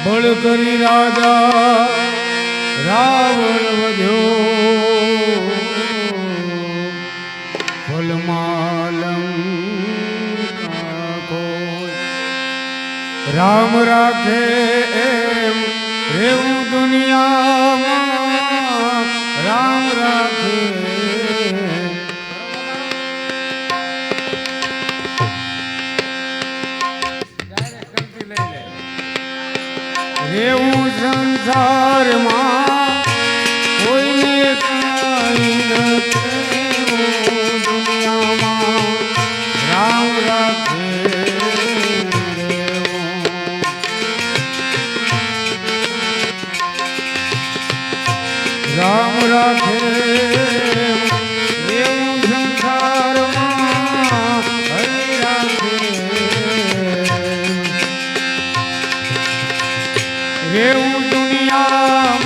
બળ કરી રાજા રાવણ વધ્યો રામ રાખે એમ રેવું દુનિયામાં રામ રાખે રેવું સંસારમાં કોઈને કાંઈ નથી દુનિયામાં રામ રાખે રામ રાખે એવું સંસારમાં હરિ રાખે રેવું દુનિયા